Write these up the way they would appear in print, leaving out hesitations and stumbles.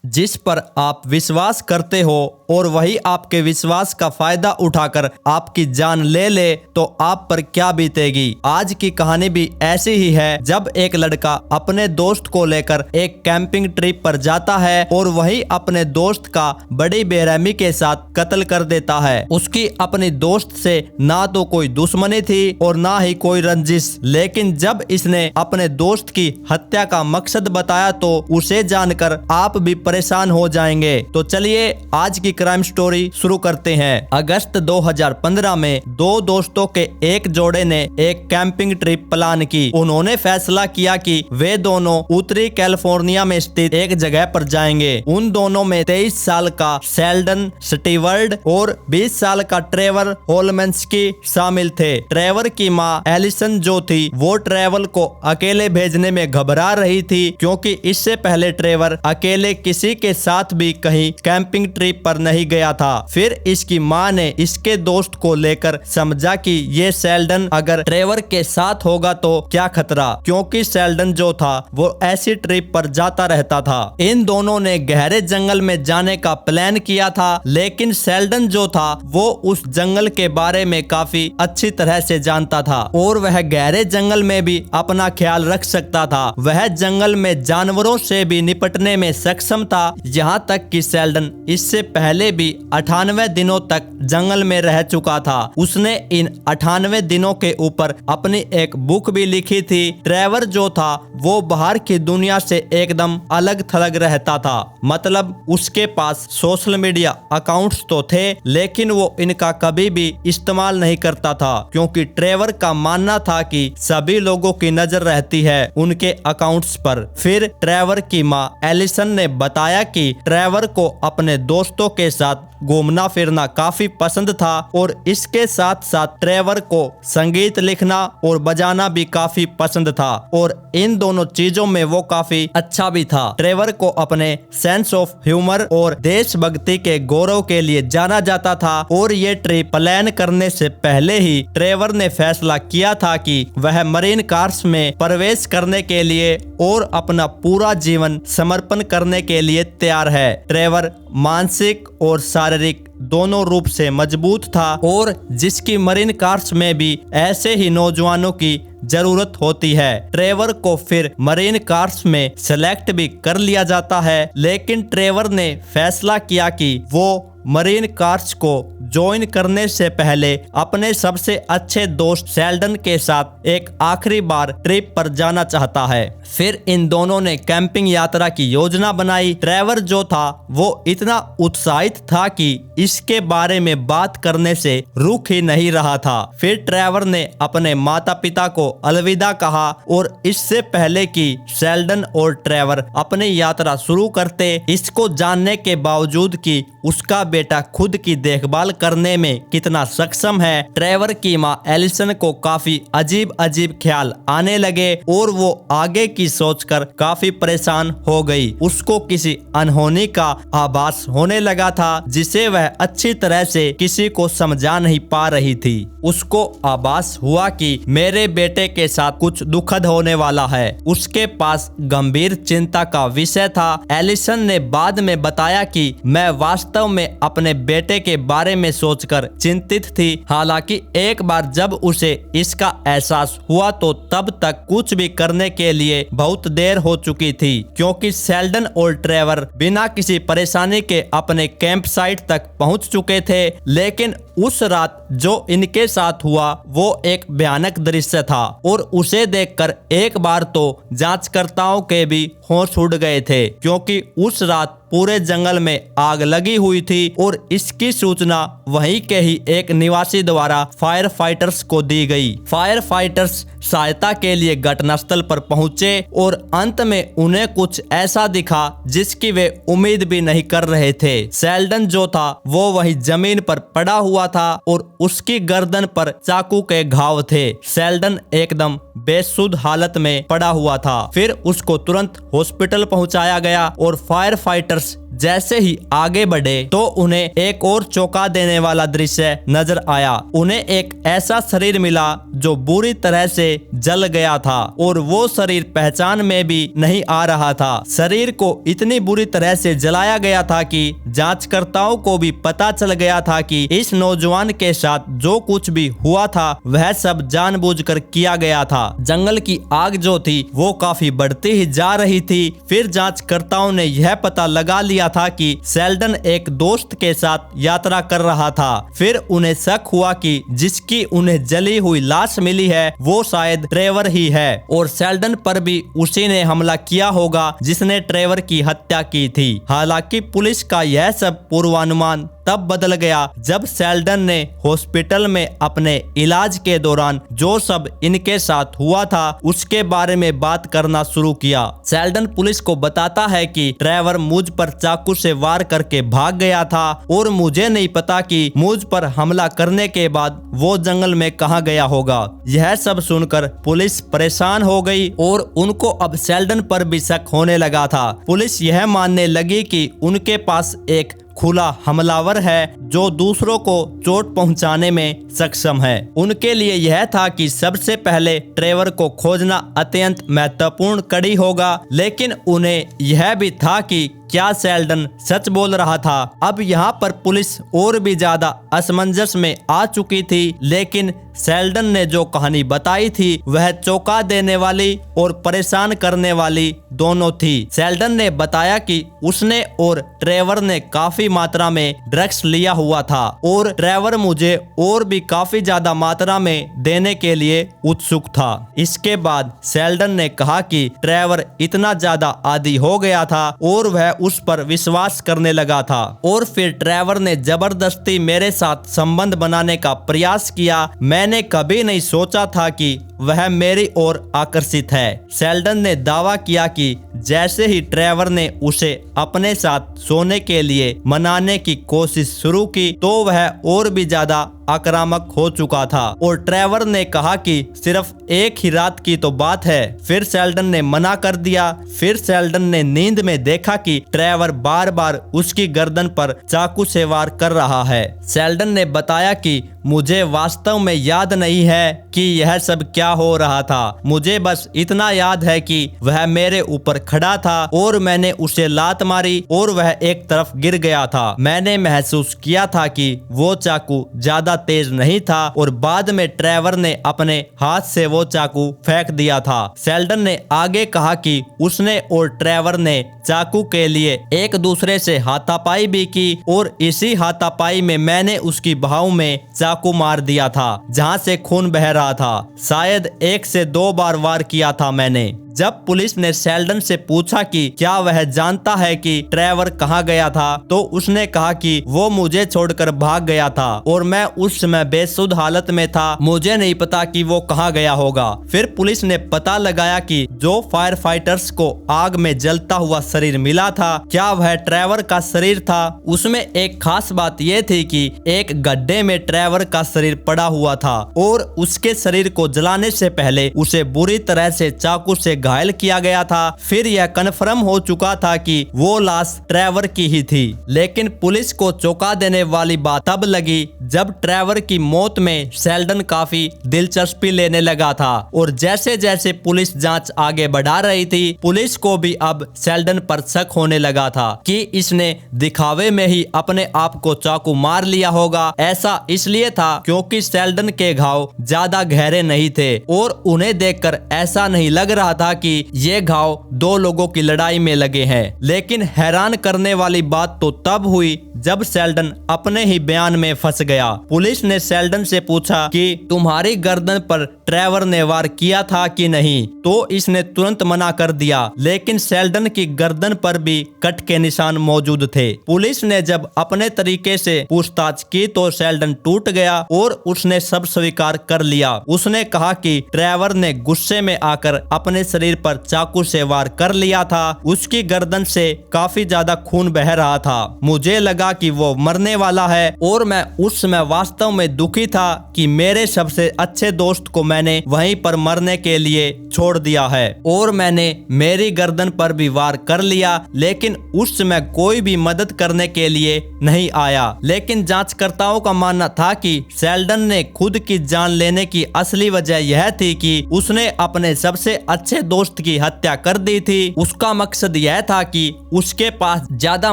जिस पर आप विश्वास करते हो और वही आपके विश्वास का फायदा उठाकर आपकी जान ले ले तो आप पर क्या बीतेगी। आज की कहानी भी ऐसी ही है, जब एक लड़का अपने दोस्त को लेकर एक कैंपिंग ट्रिप पर जाता है और वही अपने दोस्त का बड़ी बेरहमी के साथ कत्ल कर देता है। उसकी अपनी दोस्त से ना तो कोई दुश्मनी थी और ना ही कोई रंजिश, लेकिन जब इसने अपने दोस्त की हत्या का मकसद बताया तो उसे जानकर आप भी परेशान हो जाएंगे। तो चलिए आज की क्राइम स्टोरी शुरू करते हैं। अगस्त 2015 में दो दोस्तों के एक जोड़े ने एक कैंपिंग ट्रिप प्लान की। उन्होंने फैसला किया कि वे दोनों उत्तरी कैलिफोर्निया में स्थित एक जगह पर जाएंगे। उन दोनों में 23 साल का शेल्डन स्टीवर्ड और 20 साल का ट्रेवर होलमेंस्की शामिल थे। ट्रेवर की मां एलिसन जो थी वो ट्रेवल को अकेले भेजने में घबरा रही थी, क्योंकि इससे पहले ट्रेवर अकेले किसी के साथ भी कहीं कैंपिंग ट्रिप पर नहीं गया था। फिर इसकी मां ने इसके दोस्त को लेकर समझा कि ये शेल्डन अगर ट्रेवर के साथ होगा तो क्या खतरा, क्योंकि शेल्डन जो था वो ऐसी ट्रिप पर जाता रहता था। इन दोनों ने गहरे जंगल में जाने का प्लान किया था, लेकिन शेल्डन जो था वो उस जंगल के बारे में काफी अच्छी तरह से जानता था और वह गहरे जंगल में भी अपना ख्याल रख सकता था। वह जंगल में जानवरों से भी निपटने में सक्षम था, यहाँ तक कि शेल्डन इससे पहले भी 98 दिनों तक जंगल में रह चुका था। उसने इन 98 दिनों के ऊपर अपनी एक बुक भी लिखी थी। ट्रेवर जो था वो बाहर की दुनिया से एकदम अलग थलग रहता था, मतलब उसके पास सोशल मीडिया अकाउंट्स तो थे, लेकिन वो इनका कभी भी इस्तेमाल नहीं करता था, क्योंकि ट्रेवर का मानना था कि सभी लोगों की नजर रहती है उनके अकाउंट्स पर। फिर ट्रेवर की मां एलिसन ने बताया कि ट्रेवर को अपने दोस्तों के साथ घूमना फिरना काफी पसंद था और इसके साथ साथ ट्रेवर को संगीत लिखना और बजाना भी काफी पसंद था और इन दोनों चीजों में वो काफी अच्छा भी था। ट्रेवर को अपने सेंस ऑफ ह्यूमर और देशभक्ति के गौरव के लिए जाना जाता था और ये ट्रिप प्लान करने से पहले ही ट्रेवर ने फैसला किया था कि वह मरीन कार्स में प्रवेश करने के लिए और अपना पूरा जीवन समर्पण करने के लिए तैयार है। ट्रेवर मानसिक और शारीरिक दोनों रूप से मजबूत था और जिसकी मरीन कार्स में भी ऐसे ही नौजवानों की जरूरत होती है। ट्रेवर को फिर मरीन कार्स में सेलेक्ट भी कर लिया जाता है, लेकिन ट्रेवर ने फैसला किया कि वो मरीन कार्स को ज्वाइन करने से पहले अपने सबसे अच्छे दोस्त शेल्डन के साथ एक आखिरी बार ट्रिप पर जाना चाहता है। फिर इन दोनों ने कैंपिंग यात्रा की योजना बनाई। ट्रेवर जो था वो इतना उत्साहित था कि इसके बारे में बात करने से रुक ही नहीं रहा था। फिर ट्रेवर ने अपने माता पिता को अलविदा कहा और इससे पहले कि शेल्डन और ट्रेवर अपनी यात्रा शुरू करते, इसको जानने के बावजूद कि उसका बेटा खुद की देखभाल करने में कितना सक्षम है, ट्रेवर की मां एलिसन को काफी अजीब अजीब ख्याल आने लगे और वो आगे की सोचकर काफी परेशान हो गई। उसको किसी अनहोनी का आभास होने लगा था, जिसे वह अच्छी तरह से किसी को समझा नहीं पा रही थी। उसको आभास हुआ कि मेरे बेटे के साथ कुछ दुखद होने वाला है। उसके पास गंभीर चिंता का विषय था। एलिसन ने बाद में बताया कि मैं वास्तव में अपने बेटे के बारे में सोचकर चिंतित थी। हालांकि एक बार जब उसे इसका एहसास हुआ तो तब तक कुछ भी करने के लिए बहुत देर हो चुकी थी, क्योंकि शेल्डन और ट्रेवर बिना किसी परेशानी के अपने कैंप साइट तक पहुंच चुके थे। लेकिन उस रात जो इनके साथ हुआ वो एक भयानक दृश्य था और उसे देखकर एक बार तो जांचकर्ताओं के भी होश उड़ गए थे, क्योंकि उस रात पूरे जंगल में आग लगी हुई थी और इसकी सूचना वहीं के ही एक निवासी द्वारा फायर फाइटर्स को दी गई। फायर फाइटर्स सहायता के लिए घटनास्थल पर पहुंचे और अंत में उन्हें कुछ ऐसा दिखा जिसकी वे उम्मीद भी नहीं कर रहे थे। शेल्डन जो था वो वही जमीन पर पड़ा हुआ था और उसकी गर्दन पर चाकू के घाव थे। शेल्डन एकदम बेसुध हालत में पड़ा हुआ था। फिर उसको तुरंत हॉस्पिटल पहुंचाया गया और फायर फाइटर्स जैसे ही आगे बढ़े तो उन्हें एक और चौंका देने वाला दृश्य नजर आया। उन्हें एक ऐसा शरीर मिला जो बुरी तरह से जल गया था और वो शरीर पहचान में भी नहीं आ रहा था। शरीर को इतनी बुरी तरह से जलाया गया था कि जांचकर्ताओं को भी पता चल गया था कि इस नौजवान के साथ जो कुछ भी हुआ था वह सब जानबूझकर किया गया था। जंगल की आग जो थी वो काफी बढ़ती ही जा रही थी। फिर जांचकर्ताओं ने यह पता लगा लिया था कि शेल्डन एक दोस्त के साथ यात्रा कर रहा था। फिर उन्हें शक हुआ कि जिसकी उन्हें जली हुई लाश मिली है वो शायद ट्रेवर ही है और शेल्डन पर भी उसी ने हमला किया होगा जिसने ट्रेवर की हत्या की थी। हालांकि पुलिस का यह सब पूर्वानुमान तब बदल गया जब शेल्डन ने हॉस्पिटल में अपने इलाज के दौरान जो सब इनके साथ हुआ था उसके बारे में बात करना शुरू किया। शेल्डन पुलिस को बताता है कि ट्रेवर मुझ पर चाकू से वार करके भाग गया था और मुझे नहीं पता कि मुझ पर हमला करने के बाद वो जंगल में कहाँ गया होगा। यह सब सुनकर पुलिस परेशान हो गई और उनको अब शेल्डन पर भी शक होने लगा था। पुलिस यह मानने लगी कि उनके पास एक खुला हमलावर है जो दूसरों को चोट पहुंचाने में सक्षम है। उनके लिए यह था कि सबसे पहले ट्रेवर को खोजना अत्यंत महत्वपूर्ण कड़ी होगा, लेकिन उन्हें यह भी था कि क्या शेल्डन सच बोल रहा था। अब यहाँ पर पुलिस और भी ज्यादा असमंजस में आ चुकी थी, लेकिन शेल्डन ने जो कहानी बताई थी वह चौंका देने वाली और परेशान करने वाली दोनों थी। शेल्डन ने बताया कि उसने और ट्रेवर ने काफी मात्रा में ड्रग्स लिया हुआ था और ट्रेवर मुझे और भी काफी ज्यादा मात्रा में देने के लिए उत्सुक था। इसके बाद शेल्डन ने कहा कि ट्रेवर इतना ज्यादा आदी हो गया था और वह उस पर विश्वास करने लगा था और फिर ट्रेवर ने जबरदस्ती मेरे साथ संबंध बनाने का प्रयास किया। मैंने कभी नहीं सोचा था कि वह मेरी ओर आकर्षित है। शेल्डन ने दावा किया कि जैसे ही ट्रेवर ने उसे अपने साथ सोने के लिए मनाने की कोशिश शुरू की तो वह और भी ज्यादा आक्रामक हो चुका था और ट्रेवर ने कहा कि सिर्फ एक ही रात की तो बात है। फिर शेल्डन ने मना कर दिया। फिर शेल्डन ने नींद में देखा कि ट्रेवर बार बार उसकी गर्दन पर चाकू से वार कर रहा है। शेल्डन ने बताया कि मुझे वास्तव में याद नहीं है कि यह सब क्या हो रहा था। मुझे बस इतना याद है कि वह मेरे ऊपर खड़ा था और मैंने उसे लात मारी और वह एक तरफ गिर गया था। मैंने महसूस किया था कि वो चाकू ज्यादा तेज नहीं था और बाद में ट्रेवर ने अपने हाथ से वो चाकू फेंक दिया था। शेल्डन ने आगे कहा कि उसने और ट्रेवर ने चाकू के लिए एक दूसरे से हाथापाई भी की और इसी हाथापाई में मैंने उसकी बाहों में चाकू मार दिया था जहां से खून बह रहा था। शायद 1 से 2 बार वार किया था मैंने। जब पुलिस ने शेल्डन से पूछा कि क्या वह जानता है कि ट्रेवर कहाँ गया था तो उसने कहा कि वो मुझे छोड़कर भाग गया था और मैं उस समय बेसुध हालत में था, मुझे नहीं पता कि वो कहाँ गया होगा। फिर पुलिस ने पता लगाया कि जो फायर फाइटर्स को आग में जलता हुआ शरीर मिला था क्या वह ट्रेवर का शरीर था। उसमें एक खास बात यह थी कि एक गड्ढे में ट्रेवर का शरीर पड़ा हुआ था और उसके शरीर को जलाने से पहले उसे बुरी तरह से चाकू से घायल किया गया था। फिर यह कन्फर्म हो चुका था कि वो लाश ट्रेवर की ही थी। लेकिन पुलिस को चौंका देने वाली बात तब लगी जब ट्रेवर की मौत में शेल्डन काफी दिलचस्पी लेने लगा था और जैसे जैसे पुलिस जांच आगे बढ़ा रही थी पुलिस को भी अब शेल्डन पर शक होने लगा था कि इसने दिखावे में ही अपने आप को चाकू मार लिया होगा। ऐसा इसलिए था क्योंकि शेल्डन के घाव ज्यादा गहरे नहीं थे और उन्हें देखकर ऐसा नहीं लग रहा था कि ये घाव 2 लोगों की लड़ाई में लगे हैं। लेकिन हैरान करने वाली बात तो तब हुई जब शेल्डन अपने ही बयान में फंस गया। पुलिस ने शेल्डन से पूछा कि तुम्हारी गर्दन पर ट्रेवर ने वार किया था कि नहीं, तो इसने तुरंत मना कर दिया। लेकिन शेल्डन की गर्दन पर भी कट के निशान मौजूद थे। पुलिस ने जब अपने तरीके से पूछताछ की तो शेल्डन टूट गया और उसने सब स्वीकार कर लिया। उसने कहा कि ट्रेवर ने गुस्से में आकर अपने शरीर शरीर पर चाकू से वार कर लिया था। उसकी गर्दन से काफी ज्यादा खून बह रहा था। मुझे लगा कि वो मरने वाला है और मैं उस समय वास्तव में दुखी था कि मेरे सबसे अच्छे दोस्त को मैंने वहीं पर मरने के लिए छोड़ दिया है और मैंने मेरी गर्दन पर भी वार कर लिया, लेकिन उस समय कोई भी मदद करने के लिए नहीं आया। लेकिन जांचकर्ताओं का मानना था कि शेल्डन ने खुद की जान लेने की असली वजह यह थी कि उसने अपने सबसे अच्छे दोस्त की हत्या कर दी थी। उसका मकसद यह था कि उसके पास ज्यादा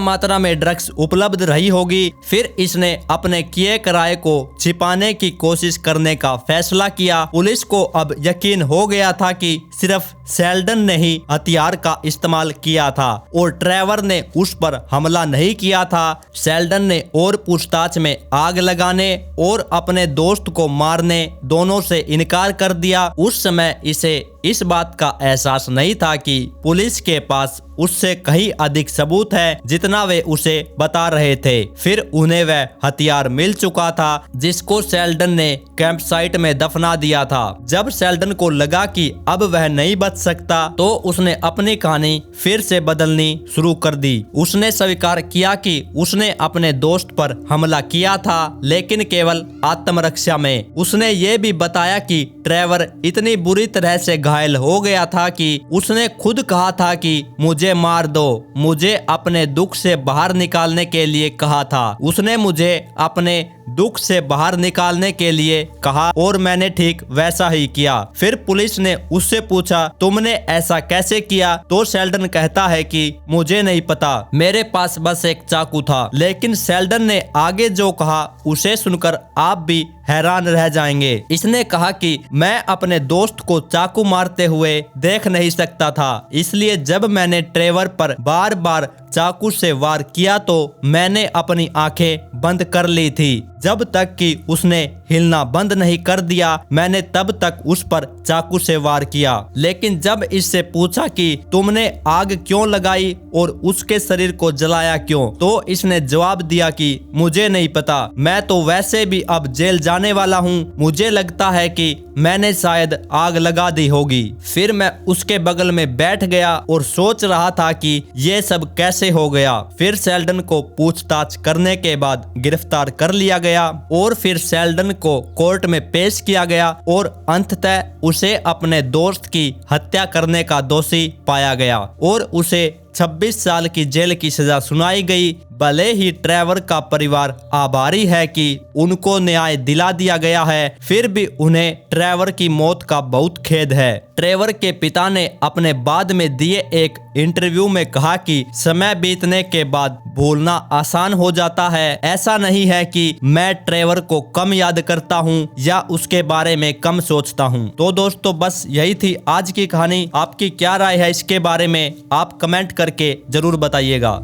मात्रा में ड्रग्स उपलब्ध रही होगी, फिर इसने अपने किए कराए को छिपाने की कोशिश करने का फैसला किया। पुलिस को अब यकीन हो गया था कि सिर्फ शेल्डन ने ही हथियार का इस्तेमाल किया था और ट्रेवर ने उस पर हमला नहीं किया था। शेल्डन ने और पूछताछ में आग लगाने और अपने दोस्त को मारने दोनों से इनकार कर दिया। उस समय इसे इस बात का एहसास नहीं था कि पुलिस के पास उससे कहीं अधिक सबूत है जितना वे उसे बता रहे थे। फिर उन्हें वह हथियार मिल चुका था जिसको शेल्डन ने कैंप साइट में दफना दिया था। जब शेल्डन को लगा कि अब वह नहीं बच सकता तो उसने अपनी कहानी फिर से बदलनी शुरू कर दी। उसने स्वीकार किया कि उसने अपने दोस्त पर हमला किया था, लेकिन केवल आत्मरक्षा में। उसने ये भी बताया कि ट्रेवर इतनी बुरी तरह से घायल हो गया था कि उसने खुद कहा था कि मुझे मार दो, मुझे अपने दुख से बाहर निकालने के लिए कहा था। उसने मुझे अपने दुख से बाहर निकालने के लिए कहा और मैंने ठीक वैसा ही किया। फिर पुलिस ने उससे पूछा, तुमने ऐसा कैसे किया? तो शेल्डन कहता है कि मुझे नहीं पता, मेरे पास बस एक चाकू था। लेकिन शेल्डन ने आगे जो कहा उसे सुनकर आप भी हैरान रह जाएंगे। इसने कहा कि मैं अपने दोस्त को चाकू मारते हुए देख नहीं सकता था, इसलिए जब मैंने ट्रेवर पर बार बार चाकू से वार किया तो मैंने अपनी आंखें बंद कर ली थी। जब तक कि उसने हिलना बंद नहीं कर दिया मैंने तब तक उस पर चाकू से वार किया। लेकिन जब इससे पूछा कि तुमने आग क्यों लगाई और उसके शरीर को जलाया क्यों, तो इसने जवाब दिया कि मुझे नहीं पता, मैं तो वैसे भी अब जेल जाने वाला हूँ, मुझे लगता है कि मैंने शायद आग लगा दी होगी। फिर मैं उसके बगल में बैठ गया और सोच रहा था कि ये सब कैसे हो गया। फिर शेल्डन को पूछताछ करने के बाद गिरफ्तार कर लिया गया और फिर शेल्डन को कोर्ट में पेश किया गया और अंततः उसे अपने दोस्त की हत्या करने का दोषी पाया गया और उसे 26 साल की जेल की सजा सुनाई गई। भले ही ट्रेवर का परिवार आभारी है कि उनको न्याय दिला दिया गया है, फिर भी उन्हें ट्रेवर की मौत का बहुत खेद है। ट्रेवर के पिता ने अपने बाद में दिए एक इंटरव्यू में कहा कि समय बीतने के बाद भूलना आसान हो जाता है। ऐसा नहीं है कि मैं ट्रेवर को कम याद करता हूँ या उसके बारे में कम सोचता हूँ। तो दोस्तों बस यही थी आज की कहानी। आपकी क्या राय है इसके बारे में आप कमेंट करके जरूर बताइएगा।